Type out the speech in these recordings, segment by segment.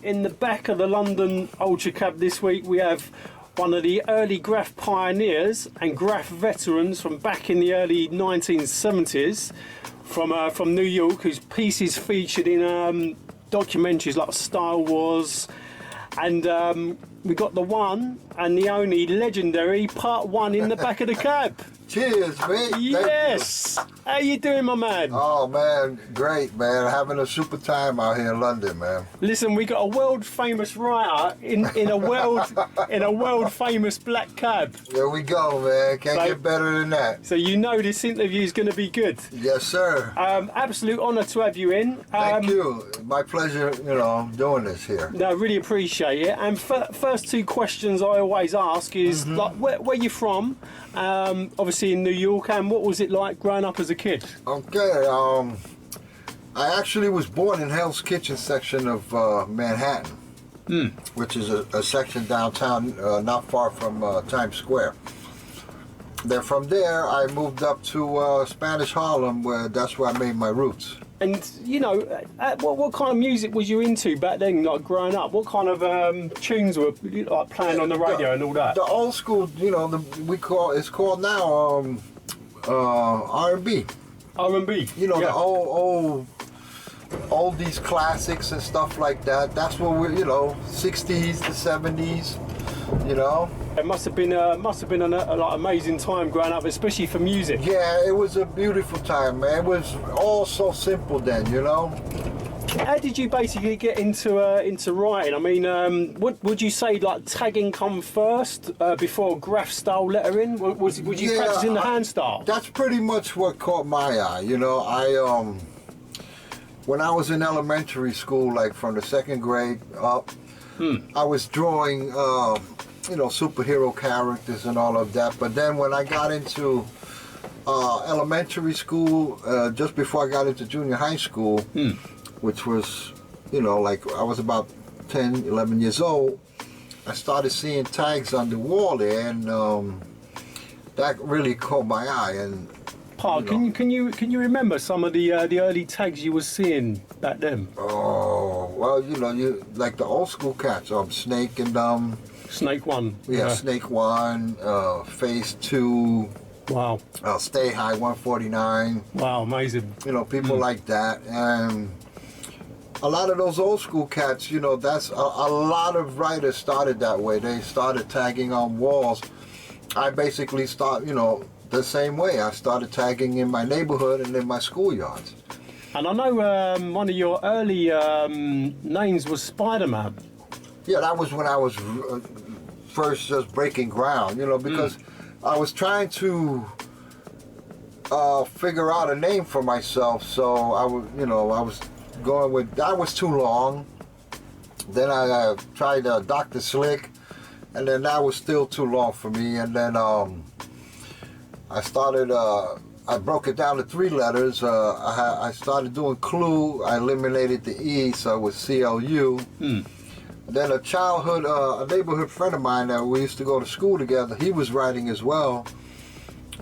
In the back of the London Ultra Cab this week, we have one of the early graph pioneers and graph veterans from back in the early 1970s from New York, whose pieces featured in documentaries like Stylewars, and we got the one and the only legendary Part 1 in the back of the cab. Cheers, mate. Yes. How you doing, my man? Oh man, great, man. Having a super time out here in London, man. Listen, we got a world famous writer in a world famous black cab. There we go, man. Can't get better than that. So you know this interview is going to be good. Yes, sir. Absolute honour to have you in. Thank you. My pleasure, doing this here. No, I really appreciate it. And first two questions I always ask is like, where you from? Obviously in New York, and what was it like growing up as a kid? Okay, I actually was born in Hell's Kitchen section of Manhattan, which is a section downtown not far from Times Square. Then from there I moved up to Spanish Harlem, that's where I made my roots. And what kind of music was you into back then, like growing up? What kind of tunes were like playing on the radio and all that? The old school, it's called now R&B. R&B. The old oldies, classics and stuff like that. That's what we're, 60s to 70s, It must have been an amazing time growing up, especially for music. Yeah, it was a beautiful time, man. It was all so simple then, How did you basically get into writing? I mean, would you say like tagging come first before graph style lettering? Was you practicing the hand style? That's pretty much what caught my eye. When I was in elementary school, like from the second grade up, I was drawing superhero characters and all of that. But then when I got into elementary school, just before I got into junior high school, which was, like I was about 10, 11 years old, I started seeing tags on the wall there, and that really caught my eye. And Pa, can you remember some of the early tags you were seeing back then? Oh, well, you like the old school cats, Snake and Snake 1. Yeah, Snake 1, Phase 2. Wow. Stay High 149. Wow, amazing. People like that. And a lot of those old school cats, that's a lot of writers started that way. They started tagging on walls. I basically the same way. I started tagging in my neighborhood and in my schoolyards. And I know one of your early names was Spider-Man. Yeah, that was when I was first just breaking ground, because I was trying to figure out a name for myself. So I was going with, that was too long. Then I tried Dr. Slick, and then that was still too long for me. And then I started, I broke it down to 3 letters. I started doing Clue. I eliminated the E, so it was CLU. Then a neighborhood friend of mine that we used to go to school together, he was writing as well.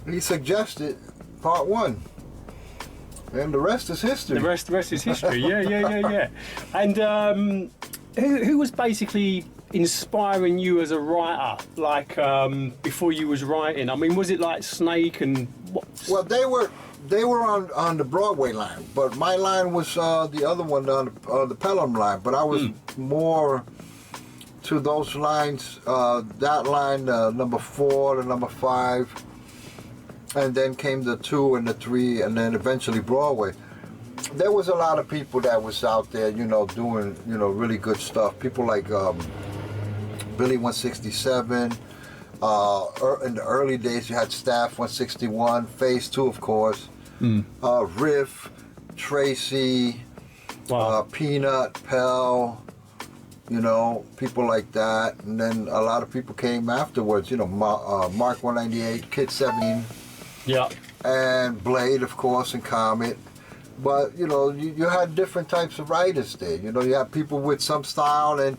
He suggested Part 1. And the rest is history. The rest is history. Yeah. And who was basically inspiring you as a writer, like before you was writing? I mean, was it like Snake and what? Well, they were on the Broadway line, but my line was the other one on the Pelham line. But I was more to those lines, that line, number 4, the number 5, and then came the 2 and the 3, and then eventually Broadway. There was a lot of people that was out there, doing, really good stuff. People like Billy 167. In the early days, you had Staff 161, Phase 2, of course, Riff, Tracy, Peanut, Pell, people like that. And then a lot of people came afterwards, Mark 198, Kid 17, and Blade, of course, and Comet. But, you had different types of writers there. You had people with some style, and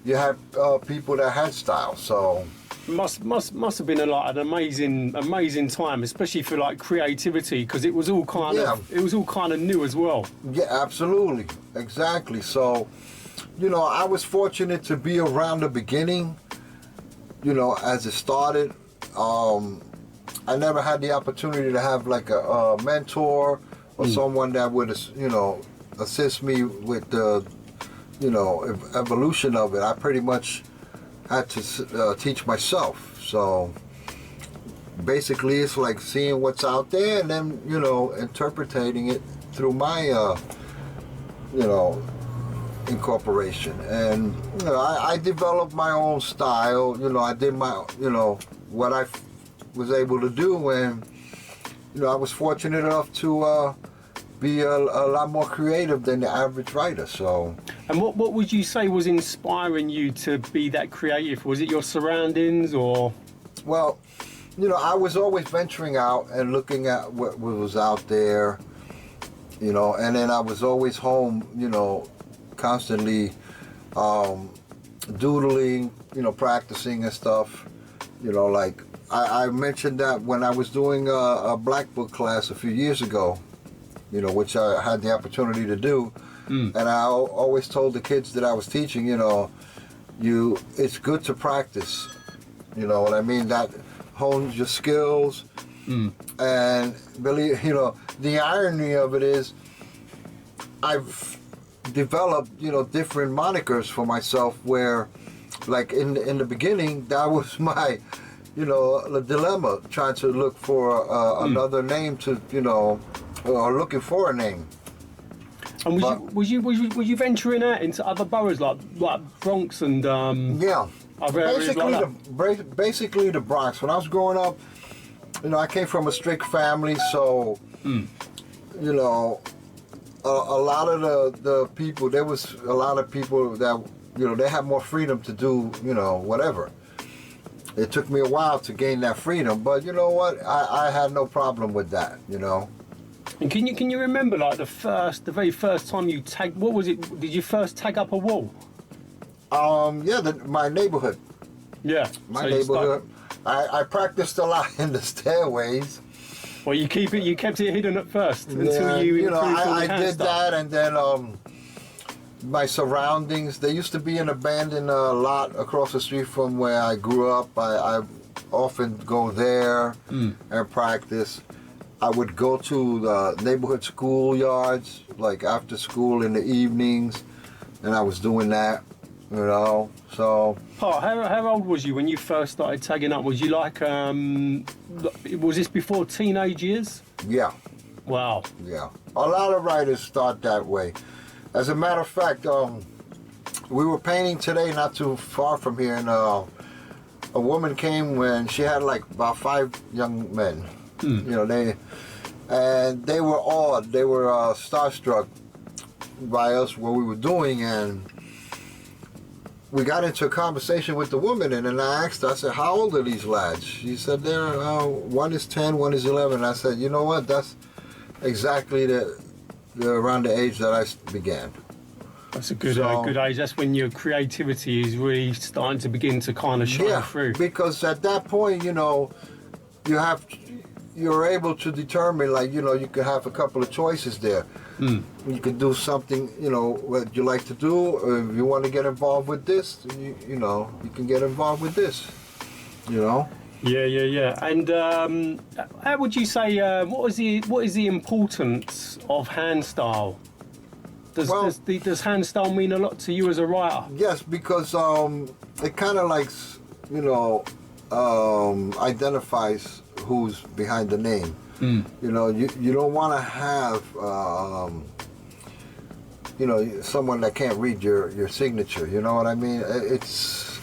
you had people that had style. So Must have been an amazing time, especially for like creativity, because it was all kind of new as well. Yeah, absolutely, exactly. So, you know, I was fortunate to be around the beginning. You know, as it started. I never had the opportunity to have like a mentor or someone that would, you know, assist me with the, you know, evolution of it. I pretty much had to teach myself. So basically it's like seeing what's out there and then, you know, interpreting it through my, you know, incorporation. And, you know, I developed my own style. You know, I did my, you know, what I was able to do, and, you know, I was fortunate enough to be a lot more creative than the average writer. So. And what would you say was inspiring you to be that creative? Was it your surroundings or? Well, you know, I was always venturing out and looking at what was out there, you know, and then I was always home, you know, constantly doodling, you know, practicing and stuff. You know, like I mentioned that when I was doing a black book class a few years ago, you know, which I had the opportunity to do. And I always told the kids that I was teaching, you know, it's good to practice. You know what I mean? That hones your skills. And believe, you know, the irony of it is I've developed, you know, different monikers for myself where, like in the beginning, that was my, you know, the dilemma, trying to look for another name to, you know, or looking for a name. And was you venturing out into other boroughs like Bronx and yeah, other areas like that? Basically the Bronx. When I was growing up, you know, I came from a strict family, so you know, a lot of the people, there was a lot of people that, you know, they had more freedom to do, you know, whatever. It took me a while to gain that freedom, but you know what? I had no problem with that, you know. And can you remember like the very first time you tagged? What was it? Did you first tag up a wall? Yeah, my neighborhood. Yeah, my neighborhood. I practiced a lot in the stairways. Well, you kept it hidden at first until you know, I did stuff. that, and then my surroundings. There used to be an abandoned lot across the street from where I grew up. I often go there and practice. I would go to the neighborhood school yards, like after school in the evenings, and I was doing that, you know, so. Paul, how old was you when you first started tagging up? Was you like, was this before teenage years? Yeah. Wow. Yeah. A lot of writers start that way. As a matter of fact, we were painting today not too far from here, and a woman came when she had like about 5 young men. You know, they were awed. They were starstruck by us, what we were doing, and we got into a conversation with the woman, and then I asked her, I said, how old are these lads? She said, they're, one is 10, one is 11. I said, you know what, that's exactly around the age that I began. That's a good age. That's when your creativity is really starting to begin to kind of shine through. Because at that point, you know, you're able to determine, like, you know, you can have a couple of choices there. You can do something, you know, what you like to do, or if you want to get involved with this, you know, you can get involved with this, you know. Yeah. And how would you say, what is the importance of hand style? Does hand style mean a lot to you as a writer? Yes, because it kind of like, you know, identifies who's behind the name. You know, you don't want to have you know, someone that can't read your signature. You know what I mean? It's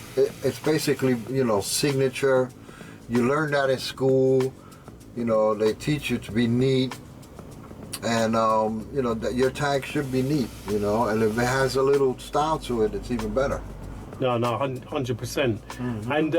basically, you know, signature. You learn that in school. You know, they teach you to be neat, and you know, that your tag should be neat. You know, and if it has a little style to it, it's even better. No, 100%. And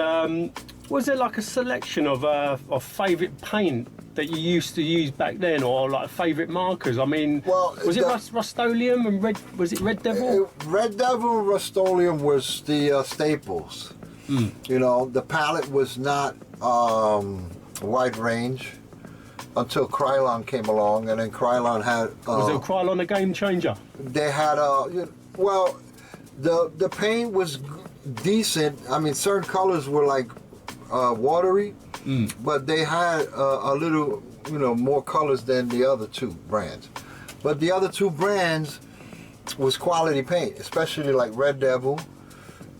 was there like a selection of favourite paint that you used to use back then, or like favourite markers? I mean, was it Rust-Oleum and Red? Was it Red Devil? Red Devil and Rust-Oleum was the staples. You know, the palette was not wide range until Krylon came along, and then Krylon had. Was it Krylon a game changer? They had well, the paint was decent. I mean, certain colors were like watery, but they had a little, you know, more colors than the other two brands. But the other two brands was quality paint, especially like Red Devil.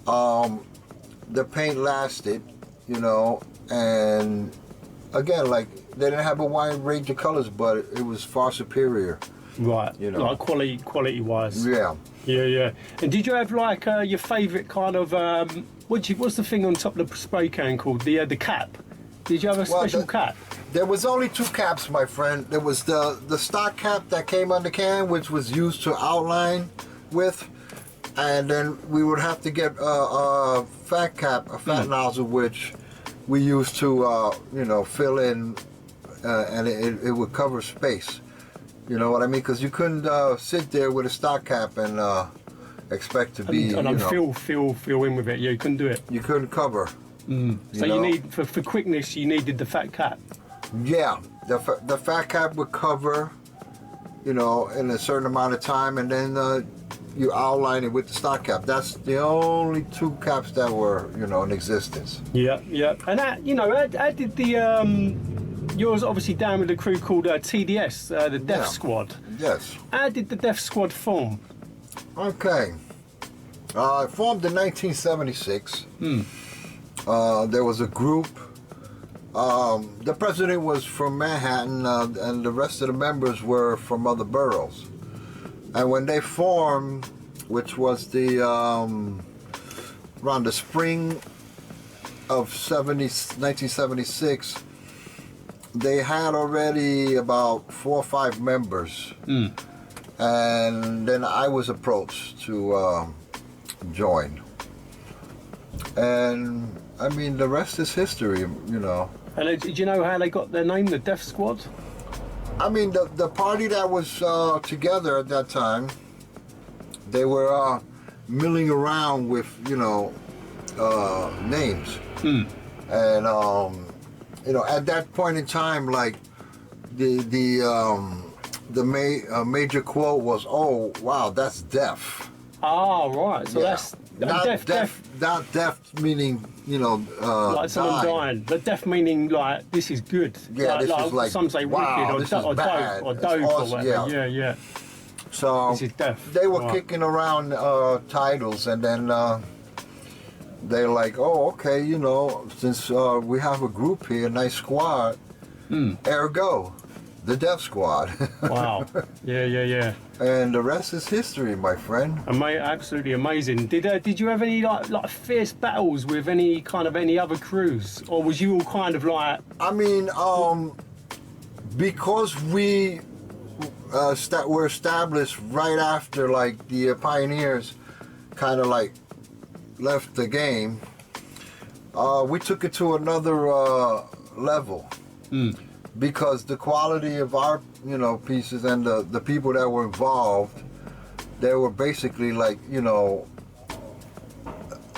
The paint lasted, you know, and again, like, they didn't have a wide range of colors, but it was far superior. Right. You know, like quality wise. Yeah. Yeah. And did you have like your favourite kind of what's the thing on top of the spray can called? The cap. Did you have a special cap? There was only two caps, my friend. There was the stock cap that came on the can, which was used to outline with, and then we would have to get a fat cap, a fat nozzle, which we used to you know, fill in, and it would cover space. You know what I mean? Because you couldn't sit there with a stock cap and expect to be, and you know, fill in with it. Yeah, you couldn't do it. you couldn't cover. So you need for quickness, you needed the fat cap. Yeah, the fat cap would cover, you know, in a certain amount of time, and then you outline it with the stock cap. That's the only two caps that were, you know, in existence. Yeah. And that, you know, how did the yours obviously down with a crew called TDS, the Death Squad. Yes. How did the Death Squad form? Okay. It formed in 1976. There was a group. The president was from Manhattan, and the rest of the members were from other boroughs. And when they formed, which was the around the spring of 1976, they had already about 4 or 5 members. And then I was approached to join. And I mean, the rest is history, you know. And did you know how they got their name, the Death Squad? I mean, the party that was together at that time, they were milling around with, you know, names. And, you know, at that point in time, like, the major quote was, "Oh, wow, that's deaf." Ah, right. So that's not deaf. Not deaf meaning, you know, like someone dying. But deaf meaning like this is good. Yeah, this is like, some say wow, wicked or bad. dope or It's dope awesome, or whatever. Yeah. So this is deaf. they were kicking around titles, and then they're like, "Oh, okay, you know, since we have a group here, a nice squad, ergo, the Death Squad." Wow. Yeah. And the rest is history, my friend. Absolutely amazing. Did you have any like fierce battles with any other crews, or was you all kind of like? I mean, because we were established right after, like, the pioneers kind of like left the game, we took it to another level. Because the quality of our, you know, pieces and the people that were involved, they were basically like, you know,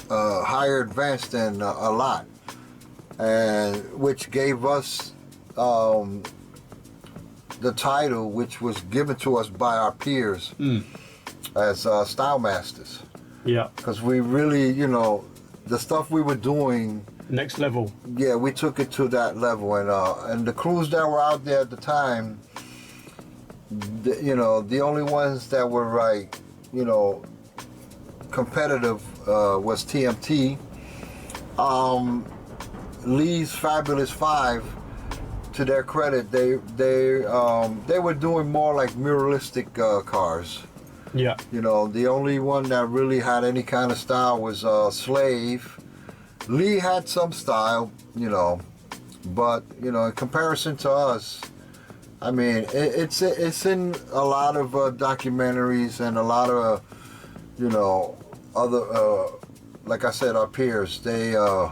higher advanced than a lot, and which gave us the title, which was given to us by our peers as style masters. Yeah. Because we really, you know, the stuff we were doing. Next level. Yeah, we took it to that level, and the crews that were out there at the time, you know, the only ones that were, like, you know, competitive was TMT. Lee's Fabulous Five, to their credit, they were doing more like muralistic cars. Yeah. You know, the only one that really had any kind of style was Slave. Lee had some style, you know, but, you know, in comparison to us, I mean, it's in a lot of documentaries and a lot of, you know, other, like I said, our peers, they, you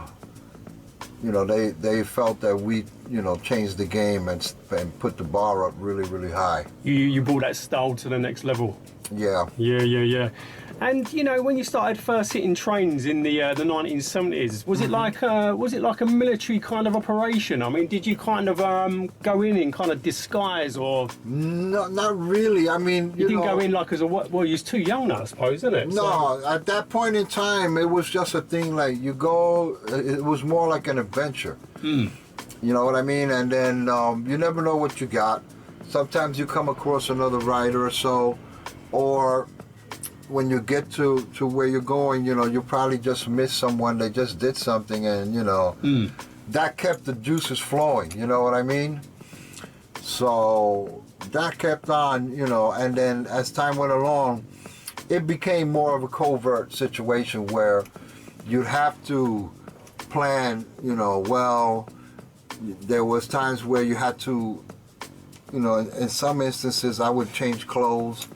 know, they felt that we changed the game and put the bar up really, really high. You brought that style to the next level. Yeah. Yeah. And when you started first hitting trains in the 1970s, was it like a military kind of operation? I mean, did you kind of go in kind of disguise, or No, not really. I mean, you didn't go in like as a well? You're too young now, I suppose, isn't it? No, at that point in time, it was just a thing like you go. It was more like an adventure. You know what I mean? And then you never know what you got. Sometimes you come across another rider or so, or when you get to where you're going, you probably just miss someone. They just did something, and that kept the juices flowing. You know what I mean? So that kept on, and then as time went along, it became more of a covert situation where you'd have to plan. Well, there was times where you had to, in some instances, I would change clothes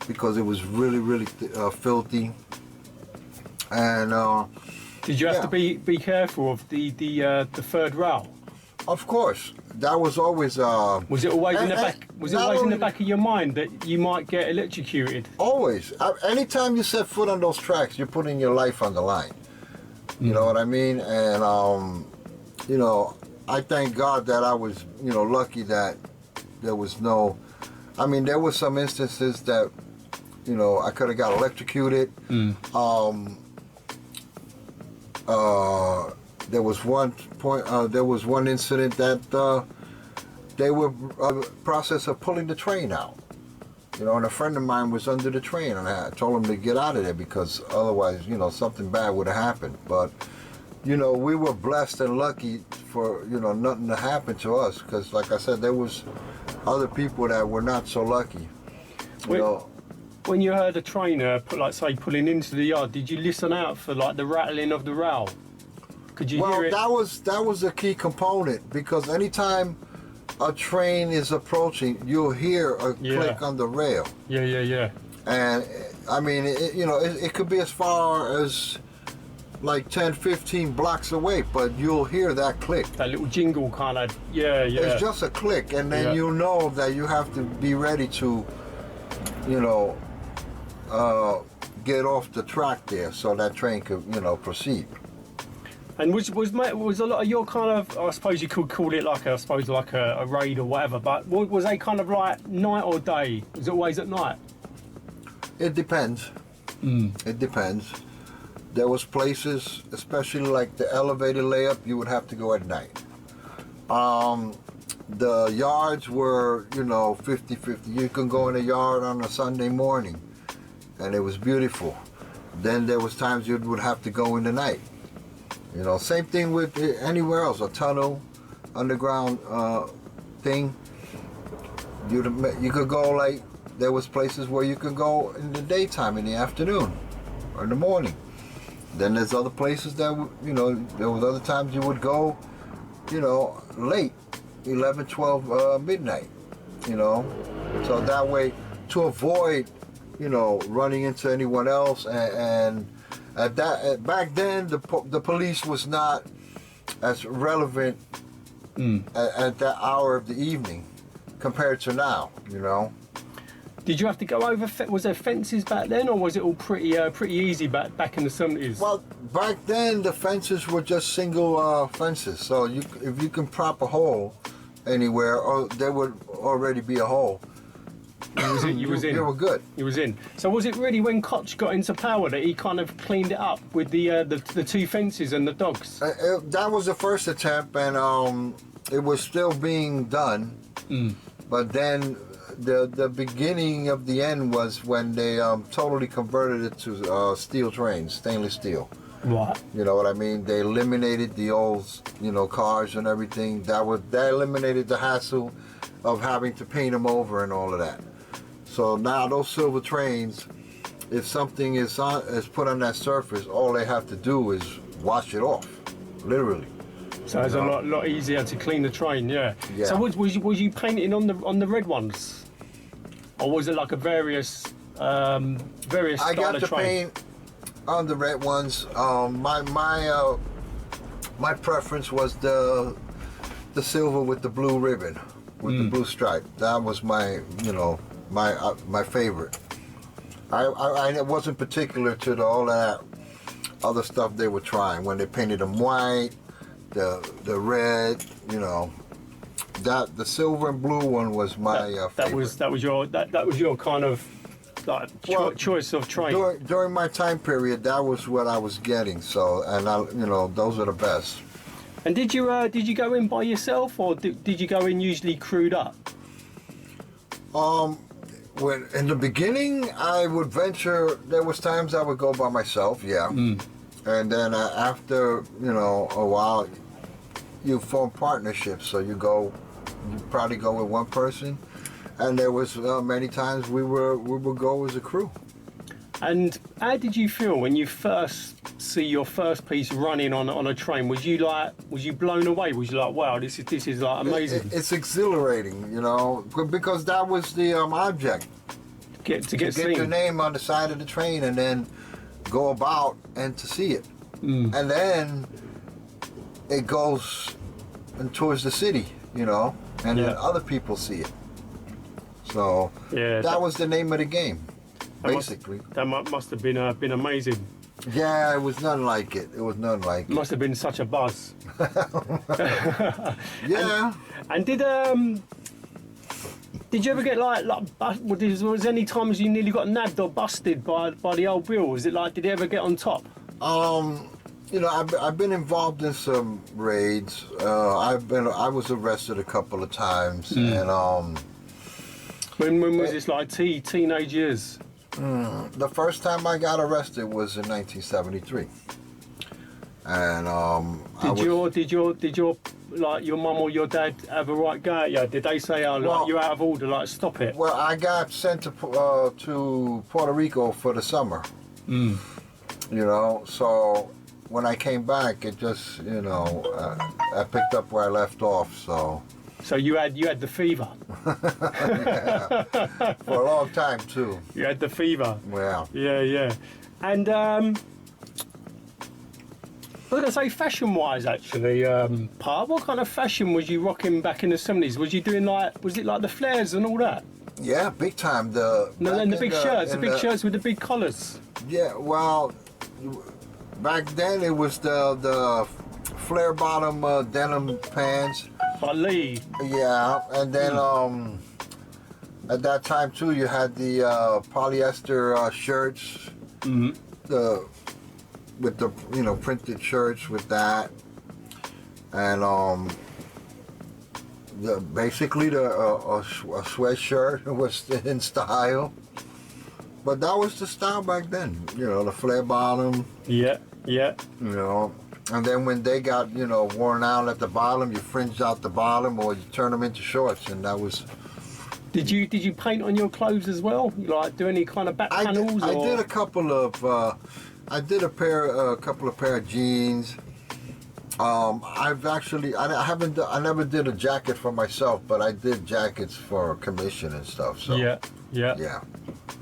because it was really, really filthy. And did you have to be careful of the third rail? Of course, that was always. Was it always in the back? Was it always in the back of your mind that you might get electrocuted? Always. Anytime you set foot on those tracks, you're putting your life on the line. You know what I mean? And I thank God that I was, lucky that there was no. I mean, there were some instances that. I could have got electrocuted. There was one point. There was one incident that they were process of pulling the train out. And a friend of mine was under the train, and I told him to get out of there because otherwise, something bad would have happened. But we were blessed and lucky for nothing to happen to us because, like I said, there was other people that were not so lucky. When you heard a trainer pulling into the yard, did you listen out for the rattling of the rail? Could you hear it? Well, that was a key component because anytime a train is approaching, you'll hear a click on the rail. Yeah. And I mean, it could be as far as like 10, 15 blocks away, but you'll hear that click. That little jingle kind of, yeah. It's just a click, and then you know that you have to be ready to, get off the track there so that train could, proceed. And was a lot of your kind of, I suppose you could call it like a raid or whatever, but was they kind of like night or day? Was it always at night? It depends. It depends. There was places, especially like the elevated layup, you would have to go at night. The yards were, 50-50. You can go in a yard on a Sunday morning, and it was beautiful. Then there was times you would have to go in the night. Same thing with anywhere else, a tunnel, underground thing. You could go there was places where you could go in the daytime, in the afternoon, or in the morning. Then there's other places that, there was other times you would go, late, 11, 12, midnight, So that way, to avoid, running into anyone else. And back then, the police was not as relevant at that hour of the evening compared to now, Did you have to go over? Was there fences back then, or was it all pretty easy back in the 70s? Well, back then the fences were just single fences. So if you can prop a hole anywhere, there would already be a hole. You was in. You were good. You was in. So was it really when Koch got into power that he kind of cleaned it up with the two fences and the dogs? That was the first attempt, and it was still being done. But then the beginning of the end was when they totally converted it to steel trains, stainless steel. Right. You know what I mean? They eliminated the old, cars and everything. That eliminated the hassle of having to paint them over and all of that. So now those silver trains, if something is put on that surface, all they have to do is wash it off, literally. So it's a lot easier to clean the train, yeah. So was you painting on the red ones, or was it like a various style of train? I got to paint on the red ones. My preference was the the silver with the blue ribbon, with the blue stripe. That was my, my favorite. I wasn't particular to all that other stuff they were trying when they painted them white, the red, that the silver and blue one was my favorite. That was your kind of choice of train. During my time period, that was what I was getting. So, and those are the best. And did you go in by yourself, or did you go in usually crewed up? When in the beginning, I would venture. There was times I would go by myself, yeah. And then after a while, you form partnerships. So you probably go with one person, and there was many times we would go as a crew. And how did you feel when you first see your first piece running on a train? Was you blown away? Was you like, wow, this is like amazing? It's exhilarating, because that was the object. To get seen. Your name on the side of the train and then go about and to see it. And then it goes towards the city, and then other people see it. So that was the name of the game. Basically, that must have been amazing. Yeah, it was nothing like it. It was nothing like it. Must have been such a buzz. Yeah. And did you ever get was there any times you nearly got nabbed or busted by the old Bill? Was it like, did he ever get on top? I've been involved in some raids. I was arrested a couple of times, and when was this, like teenage years? The first time I got arrested was in 1973, and did your like your mum or your dad have a right go at you? Did they say, you're out of order, like stop it? Well, I got sent to Puerto Rico for the summer. So when I came back, it just I picked up where I left off. So you had the fever. Yeah. For a long time too. You had the fever. Yeah. And I was going to say, fashion-wise, actually, Pa, what kind of fashion was you rocking back in the 70s? Was you doing was it like the flares and all that? Yeah, big time. The big shirts with the big collars. Yeah, well, back then it was the flare bottom denim pants. Like Lee. Yeah, and then at that time too, you had the polyester shirts. With the printed shirts with that, and basically a sweatshirt was in style, but that was the style back then. The flare bottom. Yeah. And then when they got worn out at the bottom, you fringed out the bottom or you turn them into shorts, and that was. Did you paint on your clothes as well? You like do any kind of back panels? I did a couple of. I did a couple of pair of jeans. I've actually, I never did a jacket for myself, but I did jackets for commission and stuff. So yeah.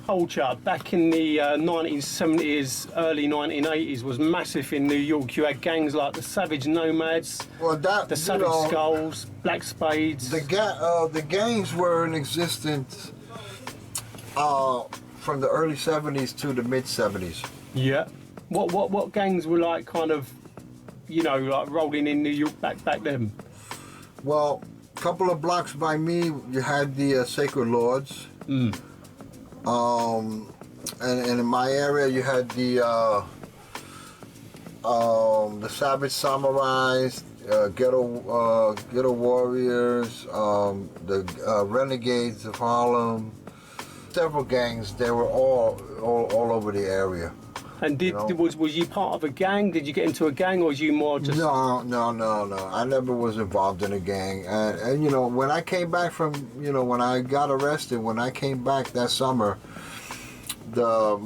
Culture back in the 1970s, early 1980s was massive in New York. You had gangs like the Savage Nomads, the Savage Skulls, Black Spades. The gangs were in existence from the early 70s to the mid 70s. Yeah. What gangs were like kind of, like rolling in New York back then? Well, a couple of blocks by me, you had the Sacred Lords. And in my area, you had the Savage Samurais, Ghetto Warriors, the Renegades of Harlem. Several gangs. They were all over the area. And was you part of a gang? Did you get into a gang, or was you more just? No. I never was involved in a gang. And when I came back from, when I got arrested, when I came back that summer, the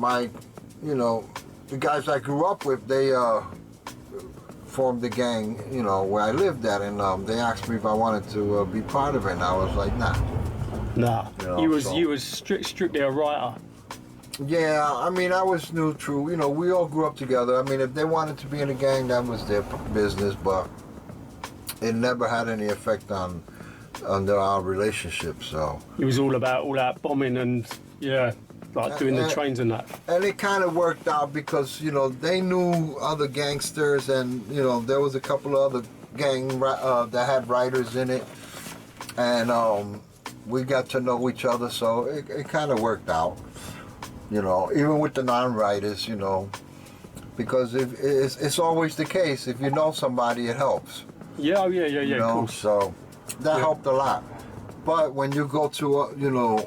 guys I grew up with, they formed the gang, where I lived at, and they asked me if I wanted to be part of it, and I was like, nah. You was strictly a writer. Yeah, I mean, I was neutral. We all grew up together. I mean, if they wanted to be in a gang, that was their business. But it never had any effect on our relationship. So It was all out bombing and like doing the trains and that. and it kind of worked out because they knew other gangsters, and there was a couple of other that had writers in it, and we got to know each other, so it kind of worked out. Even with the non-writers, because it's always the case. If you know somebody, it helps. Yeah, of course. So that helped a lot. But when you go to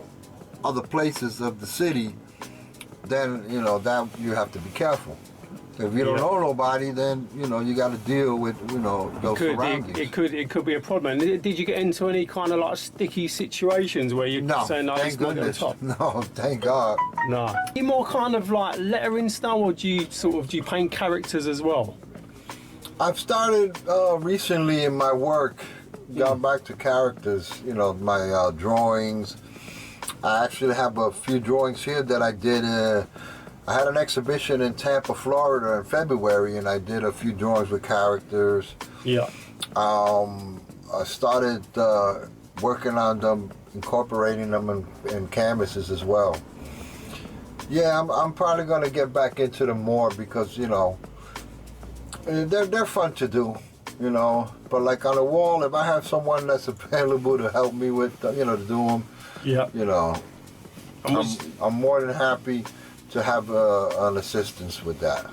other places of the city, then that you have to be careful. If you don't know nobody, then you got to deal with those surroundings. It could be a problem. Did you get into any kind of like sticky situations where you're saying, "No, thank goodness. Top"? No, thank God. No. Are you more kind of like lettering style, or do you paint characters as well? I've started recently in my work, gone back to characters. My drawings. I actually have a few drawings here that I did. I had an exhibition in Tampa, Florida in February, and I did a few drawings with characters. Yeah. I started working on them, incorporating them in canvases as well. Yeah, I'm probably going to get back into them more because, they're fun to do, But like on the wall, if I have someone that's available to help me with, to do them, I'm more than happy to have an assistance with that,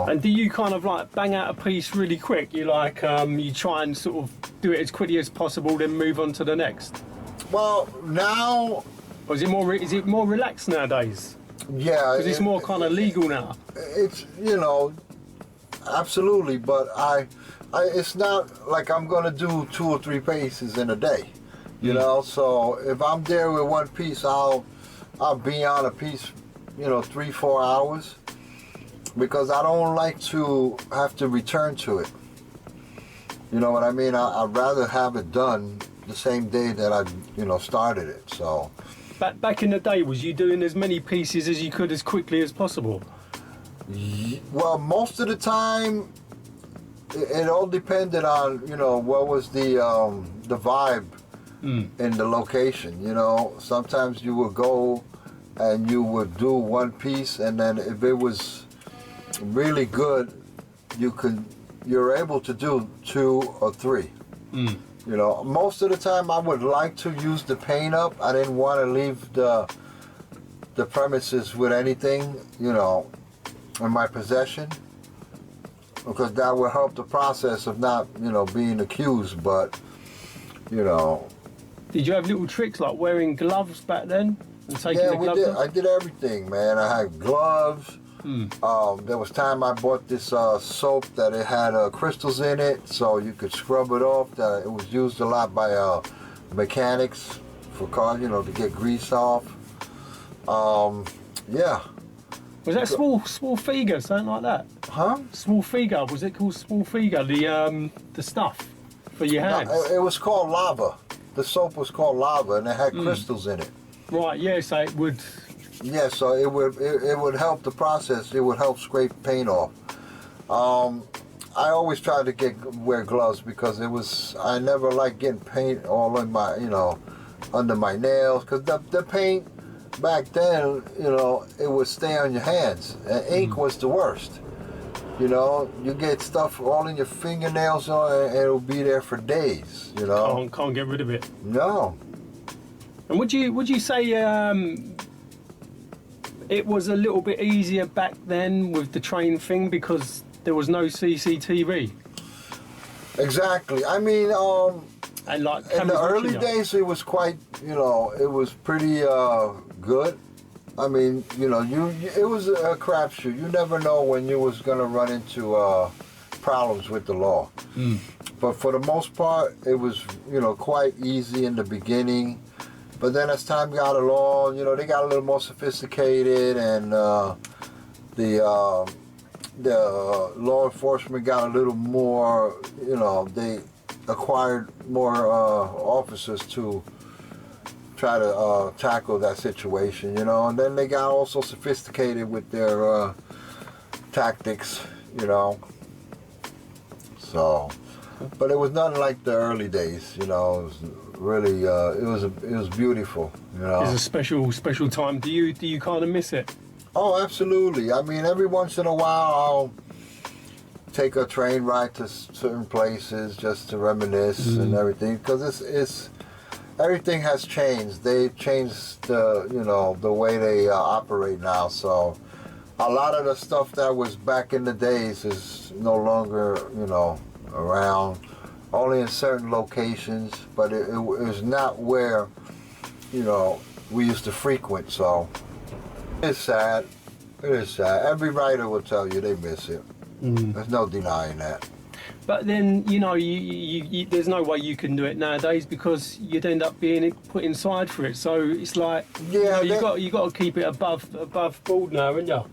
And do you kind of like bang out a piece really quick? You like you try and sort of do it as quickly as possible, then move on to the next? Well, now... Or is it more relaxed nowadays? Yeah. Because it's more kind of legal now. It's, absolutely, but it's not like I'm going to do 2 or 3 pieces in a day, So if I'm there with one piece, I'll be on a piece 3-4 hours, because I don't like to have to return to it. You know what I mean? I'd rather have it done the same day that I started it. So back in the day, was you doing as many pieces as you could as quickly as possible? Well, most of the time it all depended on what was the vibe in the location. Sometimes you would go and you would do one piece, and then if it was really good, you're able to do 2 or 3. Most of the time I would like to use the paint up. I didn't want to leave the premises with anything, in my possession, because that would help the process of not, being accused. But, Did you have little tricks like wearing gloves back then? Yeah, we did. I did everything, man. I had gloves. There was time I bought this soap that it had crystals in it, so you could scrub it off. It was used a lot by mechanics for cars, to get grease off. Yeah. Was that small figure, something like that? Huh? Small figure. Was it called small figure? The stuff for your hands. No, it was called lava. The soap was called lava, and it had crystals in it. Right, yeah, so it would... Yeah, so it would help the process. It would help scrape paint off. I always tried to wear gloves because I never liked getting paint all in my, under my nails, because the paint back then, it would stay on your hands, and ink was the worst. You get stuff all in your fingernails, and it'll be there for days. Can't get rid of it. No. And would you say it was a little bit easier back then with the train thing because there was no CCTV? Exactly. I mean, and like in the early days, it was quite, it was pretty good. I mean, it was a crapshoot. You never know when you was gonna run into problems with the law. But for the most part, it was, quite easy in the beginning. But then as time got along, they got a little more sophisticated, and the law enforcement got a little more, they acquired more officers to try to tackle that situation, and then they got also sophisticated with their tactics, So But it was nothing like the early days, you know. It was really, it was beautiful, you know. It's a special time. Do you kind of miss it? Oh, absolutely. I mean, every once in a while, I'll take a train ride to certain places just to reminisce and everything, because it's everything has changed. They've changed the way they operate now. So a lot of the stuff that was back in the days is no longer around. Only in certain locations, but it was not where we used to frequent. So it's sad. It is sad. Every writer will tell you they miss it. There's no denying that. But then, you there's no way you can do it nowadays because you'd end up being put inside for it. So it's like, Yeah, you got to keep it above board now, haven't you?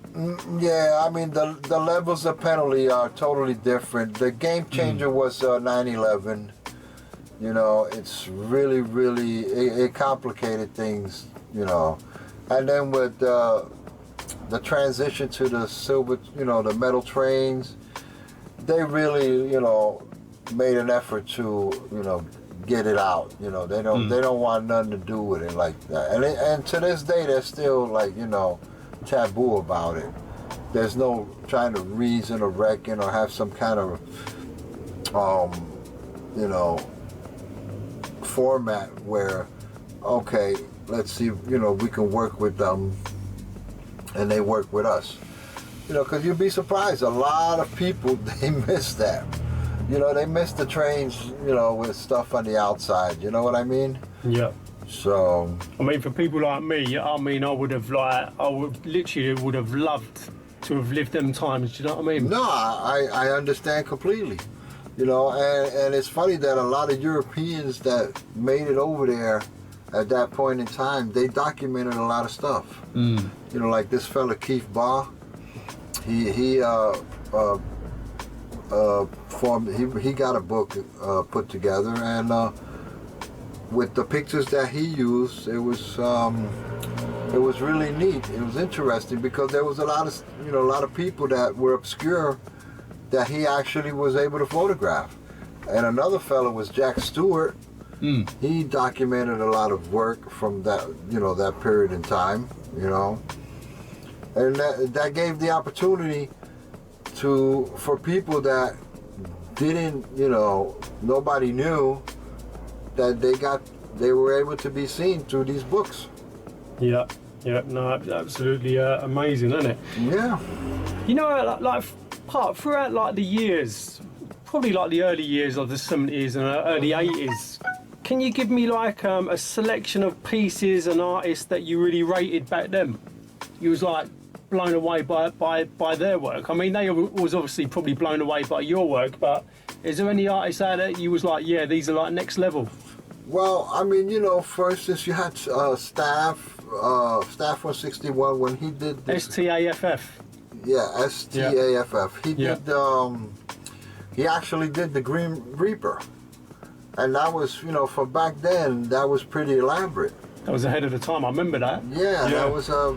Yeah, I mean the levels of penalty are totally different. The game changer was 9/11. It's really it complicated things. And then with the transition to the silver, the metal trains, they really, made an effort to, get it out. They don't want nothing to do with it like that. And to this day, they're still like, taboo about it. There's no trying to reason or reckon or have some kind of, format where, okay, let's see, we can work with them and they work with us. Because you'd be surprised, a lot of people, they miss that. They miss the trains, with stuff on the outside, you know what I mean? Yeah. So... I mean, for people like me, I literally would have loved to have lived them times, do you know what I mean? No, I understand completely. And it's funny that a lot of Europeans that made it over there at that point in time, they documented a lot of stuff. Like this fella Keith Barr, he got a book put together, and with the pictures that he used, it was really neat. It was interesting because there was a lot of people that were obscure that he actually was able to photograph. And another fellow was Jack Stewart. He documented a lot of work from that that period in time, and that gave the opportunity for people that didn't, nobody knew, that they were able to be seen through these books. Yeah, no, absolutely amazing, isn't it? Yeah. Throughout like the years, probably like the early years of the 70s and early 80s, can you give me like a selection of pieces and artists that you really rated back then? You was like blown away by their work. I mean, they was obviously probably blown away by your work, but is there any artists out there you was like, yeah, these are like next level? Well, I mean, for instance, you had Staff 161 when he did this. STAFF. Yeah, STAFF. He did. He actually did the Green Reaper, and that was, for back then, that was pretty elaborate. That was ahead of the time. I remember that. Yeah. That was I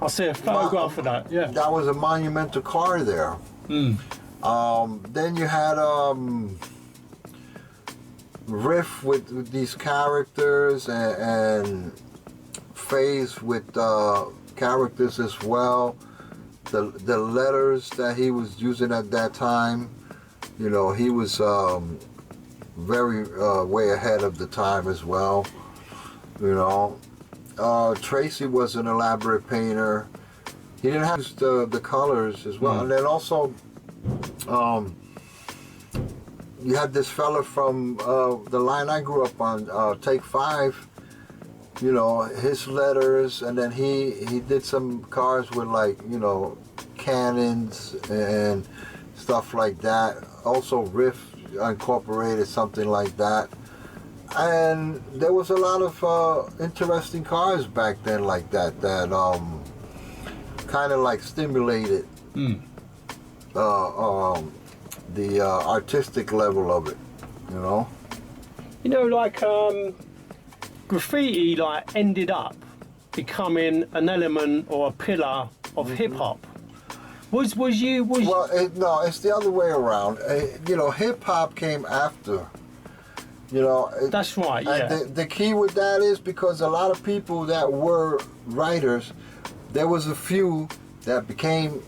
see a photograph of that. Yeah. That was a monumental car there. Then you had Riff with these characters and Phase with characters as well. The letters that he was using at that time, he was very way ahead of the time as well. Tracy was an elaborate painter. He didn't have the colors as well. And then also, you had this fella from the line I grew up on, Take 5, his letters, and then he did some cars with like, cannons and stuff like that. Also Riff incorporated something like that. And there was a lot of interesting cars back then like that kind of like stimulated the artistic level of it, like graffiti like ended up becoming an element or a pillar of hip hop. Was you? Well, no, it's the other way around. You know, hip hop came after. You know. That's right. Yeah. And the key with that is because a lot of people that were writers, there was a few that became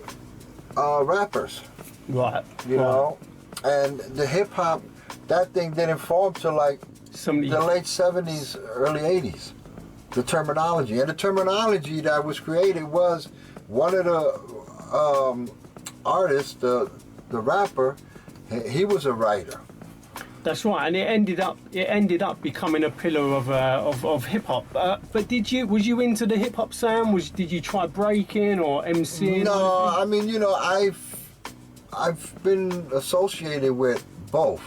rappers. Right. You know, and the hip hop, that thing didn't form till like the late 70s, early 80s. The terminology, and the terminology that was created was one of the artists, the rapper, he was a writer. That's right, and it ended up becoming a pillar of hip hop. But was you into the hip hop sound? Did you try breaking or MCing? No, I mean, you know, I've been associated with both.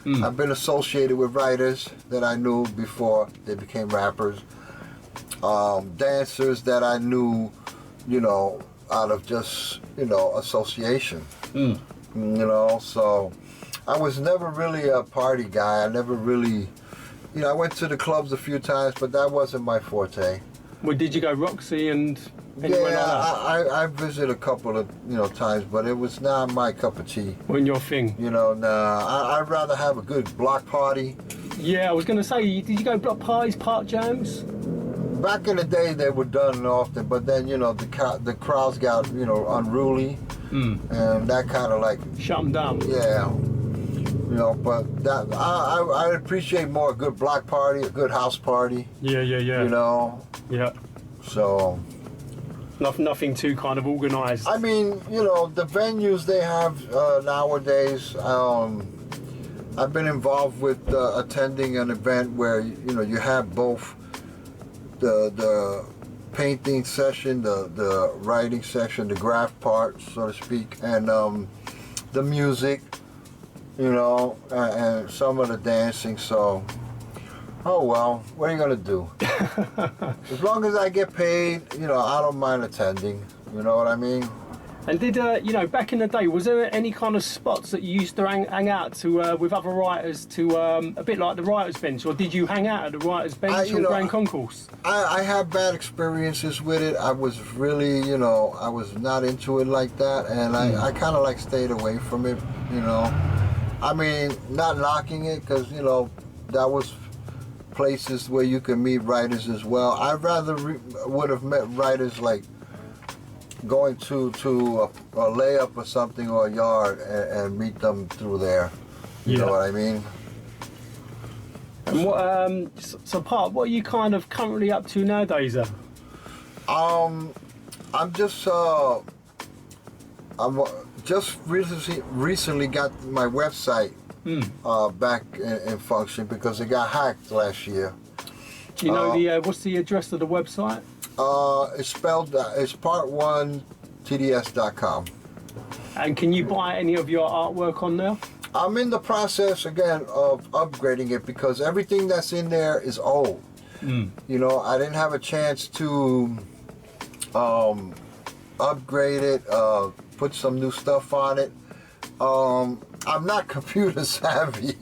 I've been associated with writers that I knew before they became rappers, dancers that I knew, you know, out of just, you know, association. You know, so I was never really a party guy. I never really, you know, I went to the clubs a few times, but that wasn't my forte. Well, did you go Roxy and? Yeah, I visited a couple of, you know, times, but it was not my cup of tea. Wasn't your thing? You know, nah. I'd rather have a good block party. Yeah, I was going to say, did you go block parties, park jams? Back in the day, they were done often, but then, you know, the crowds got, you know, unruly, and that kind of like shut them down. Yeah, you know, but that I appreciate more a good block party, a good house party. Yeah. You know. Yeah. So. Nothing too kind of organised. I mean, you know, the venues they have nowadays. I've been involved with attending an event where, you know, you have both the painting session, the writing section, the graph part, so to speak, and the music, you know, and some of the dancing. So, oh well, what are you gonna do? As long as I get paid, you know, I don't mind attending. You know what I mean? And did you know, back in the day, was there any kind of spots that you used to hang out to with other writers to a bit like the writers' bench, or did you hang out at the writers' bench or Grand Concourse? I have bad experiences with it. I was really, you know, I was not into it like that, and I kind of like stayed away from it. You know, I mean, not knocking it, because, you know, that was places where you can meet writers as well. I rather would have met writers like going to a layup or something, or a yard, and meet them through there. You know what I mean? And what so Pat, what are you kind of currently up to nowadays? I'm just recently got my website back in function because it got hacked last year. Do you know what's the address of the website? It's spelled, it's part1 TDS.com. And can you buy any of your artwork on there? I'm in the process again of upgrading it because everything that's in there is old. You know, I didn't have a chance to upgrade it, put some new stuff on it. I'm not computer savvy.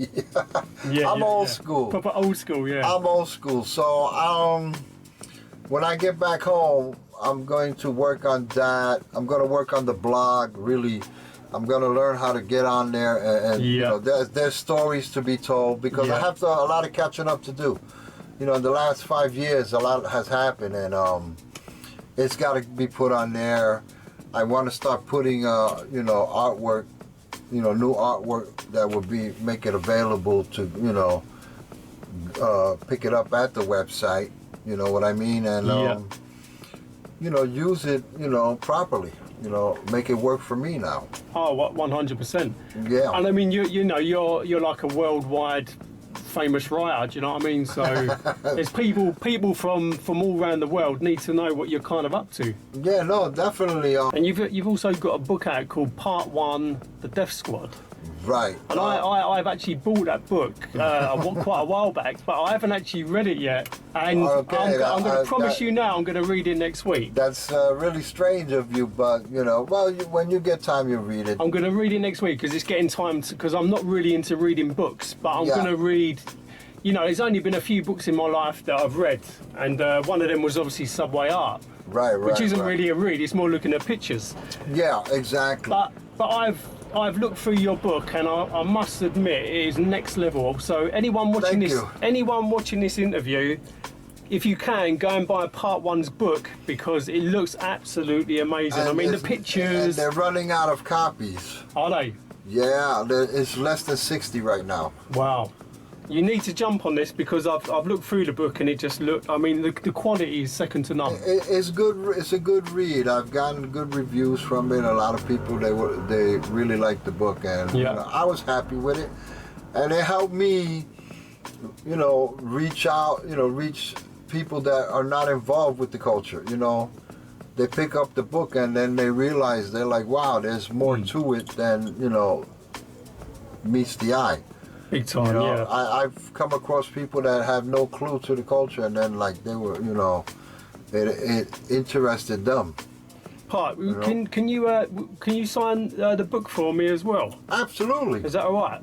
I'm old school. Proper old school, yeah. I'm old school. So when I get back home, I'm going to work on that. I'm going to work on the blog, really. I'm going to learn how to get on there, and you know, there's stories to be told because I have a lot of catching up to do. You know, in the last 5 years, a lot has happened, and it's got to be put on there. I want to start putting, you know, artwork, you know, new artwork that would make it available to, you know, pick it up at the website. You know what I mean? And you know, use it, you know, properly. You know, make it work for me now. Oh, 100%. Yeah. And I mean, you know, you're like a worldwide famous writer. Do you know what I mean? So there's people from all around the world need to know what you're kind of up to. Yeah, no, definitely. And you've also got a book out called Part 1: The Death Squad. Right. And I've actually bought that book quite a while back, but I haven't actually read it yet. And I'm going to promise you now, I'm going to read it next week. That's really strange of you, but, you know, well, when you get time, you'll read it. I'm going to read it next week because it's getting time, because I'm not really into reading books, but I'm going to read, you know, there's only been a few books in my life that I've read, and one of them was obviously Subway Art. Right, which isn't right. really a read. It's more looking at pictures. Yeah, exactly. But I've looked through your book, and I must admit it is next level. So anyone watching this interview, if you can, go and buy Part 1's book, because it looks absolutely amazing. And I mean, the and pictures. they're running out of copies. Are they? Yeah, it's less than 60 right now. Wow. You need to jump on this, because I've looked through the book and it just looked. I mean, the quality is second to none. It's good. It's a good read. I've gotten good reviews from it. A lot of people they really liked the book, and Yeah. you know, I was happy with it, and it helped me, you know, reach out, you know, reach people that are not involved with the culture. You know, they pick up the book and then they realize, they're like, wow, there's more to it than, you know, meets the eye. Big time, You know, yeah. I've come across people that have no clue to the culture, and then like they were, you know, it interested them. Part, you know. can you sign the book for me as well? Absolutely. Is that all right?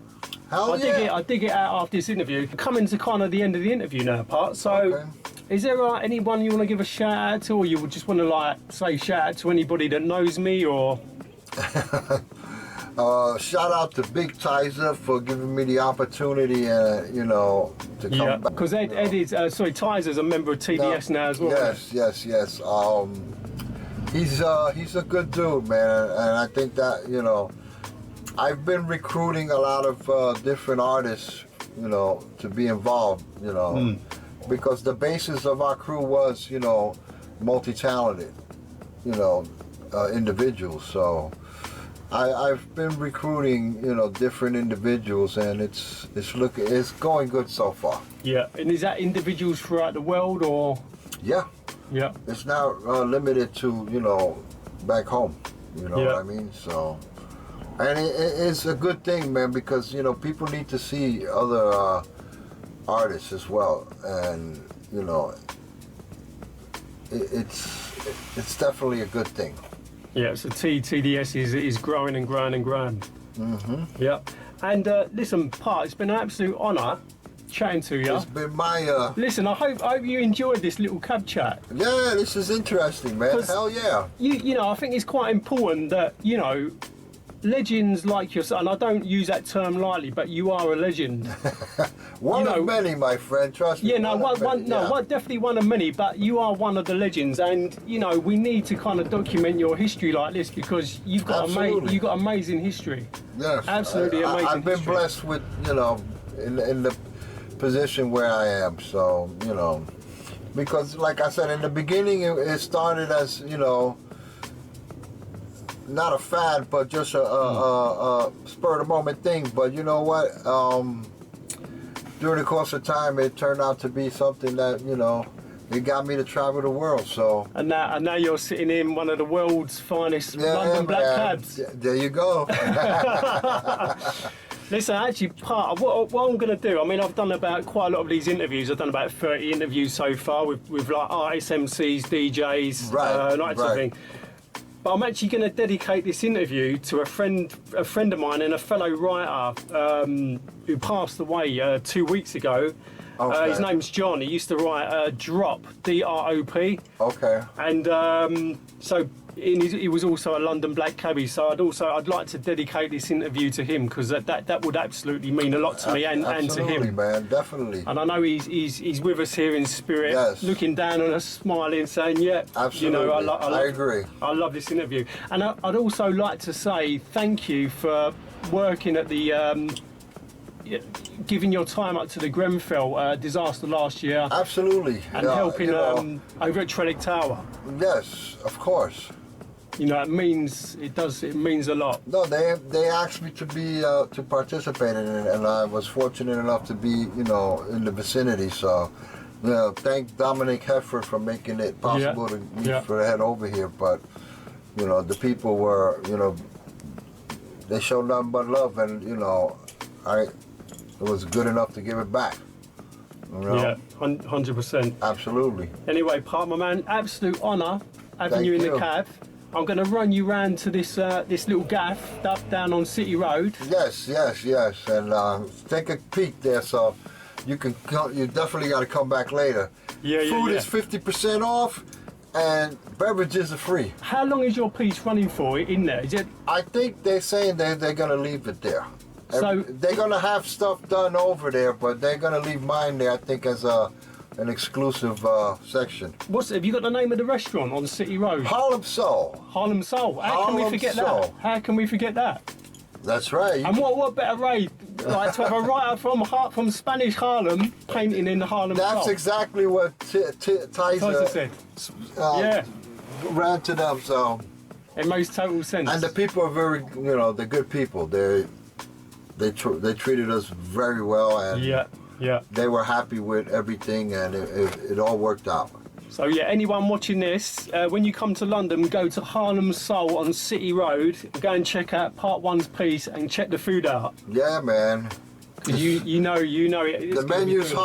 Hell yeah. I dig it out after this interview. Coming to kind of the end of the interview now, Part. So, Okay. is there anyone you want to give a shout out to, or you would just want to like say shout out to anybody that knows me, or? Shout out to Big Tizer for giving me the opportunity, you know, to come Yeah, back. because Ed is Tyzer's a member of TDS now as well. Yes. He's a good dude, man, and I think that, you know, I've been recruiting a lot of different artists, you know, to be involved, you know, because the basis of our crew was, you know, multi-talented, you know, individuals. So I've been recruiting, you know, different individuals, and it's going good so far. Yeah, and is that individuals throughout the world, or? Yeah. Yeah. It's not limited to, you know, back home. You know Yeah. what I mean? So, and it's a good thing, man, because, you know, people need to see other artists as well, and, you know, it's definitely a good thing. Yeah, so TDS is growing and growing and growing. Mm-hmm. Yeah, and listen, Part, it's been an absolute honour chatting to you. It's been my Listen, I hope you enjoyed this little cab chat. yeah, this is interesting, man. 'Cause Hell yeah. You know, I think it's quite important that, you know, legends like yourself, and I don't use that term lightly, but you are a legend. One You know- of many, my friend. Trust me. Yeah, no, definitely one of many, but you are one of the legends, and you know we need to kind of document your history like this, because you've got Absolutely. amazing history. Yes, Absolutely amazing I've been history. blessed with, you know, in the position where I am. So, you know, because like I said in the beginning, it started as, you know, not a fad, but just a spur of the moment thing. But you know what? During the course of time, it turned out to be something that, you know, it got me to travel the world. So. And now you're sitting in one of the world's finest London black man. cabs. There you go. Listen, actually, Part, what I'm going to do, I mean, I've done about quite a lot of these interviews. I've done about 30 interviews so far with like artists, MCs, DJs, Right, that sort of thing. But I'm actually going to dedicate this interview to a friend of mine and a fellow writer who passed away 2 weeks ago. Okay. His name's John. He used to write Drop, D-R-O-P. Okay. And so he was also a London black cabbie. So I'd like to dedicate this interview to him, because that would absolutely mean a lot to me and to Absolutely, him. man. Definitely. And I know he's with us here in spirit, Yes. looking down on us, smiling, saying, "Yeah, Absolutely. you know, I agree. I love this interview." And I'd also like to say thank you for working at the, giving your time up to the Grenfell disaster last year, Absolutely. and Yeah, helping you know, over at Trellick Tower. Yes, of course. You know, it means a lot. No, they asked me to be to participate in it, and I was fortunate enough to be, you know, in the vicinity. So, you know, thank Dominic Heffer for making it possible for head over here. But, you know, the people were, you know, they showed nothing but love, and you know, it was good enough to give it back. You know? Yeah, 100%. Absolutely. Anyway, Part, my man, absolute honour having Thank you in you. the cab. I'm going to run you round to this little gaff up down on City Road. Yes, and take a peek there. So you definitely got to come back later. Yeah, Food yeah. is 50% off. and beverages are free. How long is your piece running for in there? Is it? I think they're saying they're gonna leave it there. So- they're gonna have stuff done over there, but they're gonna leave mine there. I think as an exclusive section. Have you got the name of the restaurant on City Road? Harlem Soul. Harlem Soul. How can we Harlem forget Soul. that? How can we forget that? That's right. And what better way, like to have a writer from Spanish Harlem painting in the Harlem That's Soul? exactly what Tyson Tyson said. uh, Yeah, ran to them. So, it makes total sense. and the people are very, they're good people. They treated us very well, and yeah. they were happy with everything, and it all worked out. So yeah, anyone watching this, when you come to London, go to Harlem Soul on City Road. Go and check out Part 1's piece and check the food out. Yeah, man. 'Cause you know it. It's The gonna be menu's good.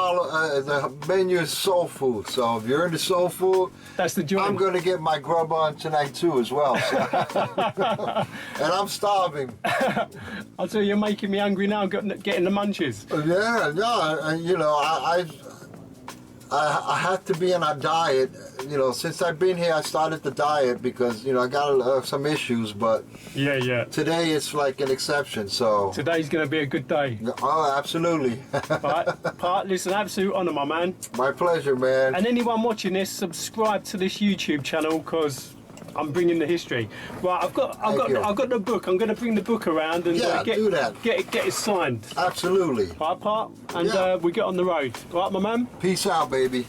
the menu is soul food. So if you're into soul food, That's the joint. I'm gonna get my grub on tonight too as well. So. And I'm starving. I'll tell you, you're making me hungry now. Getting the munchies. Yeah, no, and I had to be on a diet. Since I've been here, I started the diet because I got some issues. But Yeah. today it's like an exception. So Today's gonna be a good day. oh, absolutely. Part, listen, absolute honour, my man. My pleasure, man. And anyone watching this, subscribe to this YouTube channel because I'm bringing the history. Right, I've got the book. I'm going to bring the book around and do that. Get it signed. Absolutely. Right, Part, and Yeah. we get on the road. Right, my man. Peace out, baby.